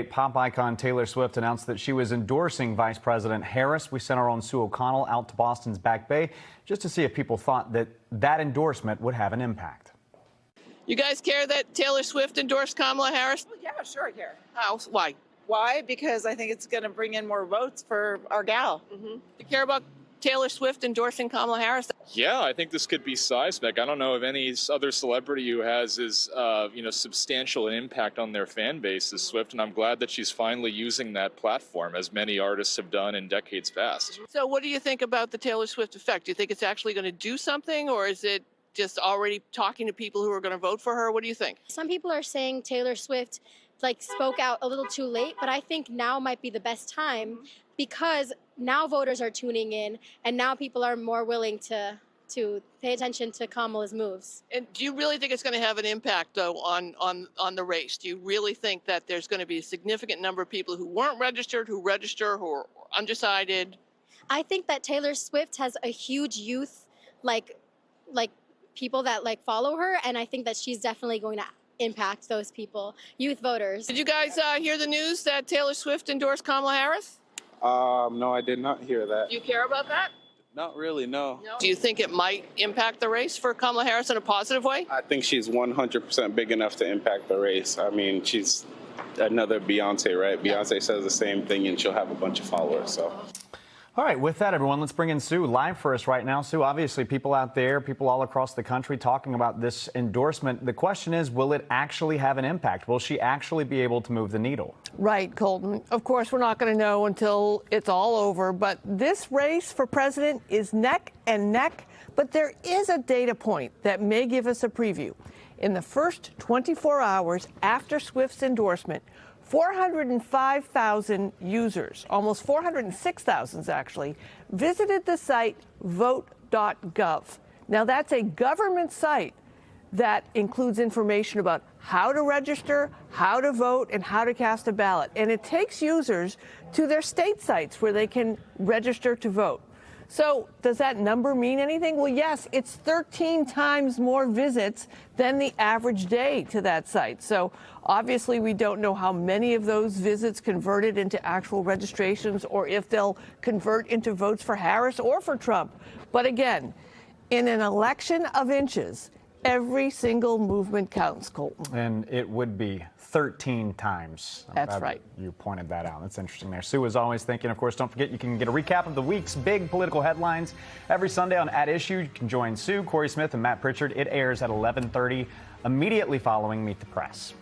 Pop icon Taylor Swift announced that she was endorsing Vice President Harris. We sent our own Sue O'Connell out to Boston's Back Bay just to see if people thought that endorsement would have an impact. You guys care that Taylor Swift endorsed Kamala Harris? Well, yeah, sure I care. How? Why? Why? Because I think it's going to bring in more votes for our gal. You care about Taylor Swift endorsing Kamala Harris? Yeah, I think this could be seismic. I don't know of any other celebrity who has as substantial an impact on their fan base as Swift, and I'm glad that she's finally using that platform, as many artists have done in decades past. So what do you think about the Taylor Swift effect? Do you think it's actually going to do something, or is it just already talking to people who are going to vote for her? What do you think? Some people are saying Taylor Swift spoke out a little too late, but I think now might be the best time because now voters are tuning in and now people are more willing to pay attention to Kamala's moves. And do you really think it's going to have an impact, though, on the race? Do you really think that there's going to be a significant number of people who weren't registered, who register, who are undecided? I think that Taylor Swift has a huge youth, people that follow her, and I think that she's definitely going to impact those people, youth voters. Did you guys hear the news that Taylor Swift endorsed Kamala Harris? No, I did not hear that. Do you care about that? Not really, no. Do you think it might impact the race for Kamala Harris in a positive way? I think she's 100% big enough to impact the race. I mean, she's another Beyonce, right? Beyonce says the same thing and she'll have a bunch of followers, so. All right, with that, everyone, let's bring in Sue live for us right now. Sue, obviously people out there, people all across the country talking about this endorsement. The question is, will it actually have an impact? Will she actually be able to move the needle? Right, Colton. Of course, we're not going to know until it's all over. But this race for president is neck and neck. But there is a data point that may give us a preview. In the first 24 hours after Swift's endorsement, 405,000 users, almost 406,000 actually, visited the site vote.gov. Now, that's a government site that includes information about how to register, how to vote, and how to cast a ballot. And it takes users to their state sites where they can register to vote. So does that number mean anything? Well, yes, it's 13 times more visits than the average day to that site. So obviously we don't know how many of those visits converted into actual registrations or if they'll convert into votes for Harris or for Trump. But again, in an election of inches, every single movement counts, Colton. And it would be 13 times. That's right. You pointed that out. That's interesting there. Sue is always thinking. Of course, don't forget you can get a recap of the week's big political headlines every Sunday on At Issue. You can join Sue, Corey Smith, and Matt Pritchard. It airs at 11:30 immediately following Meet the Press.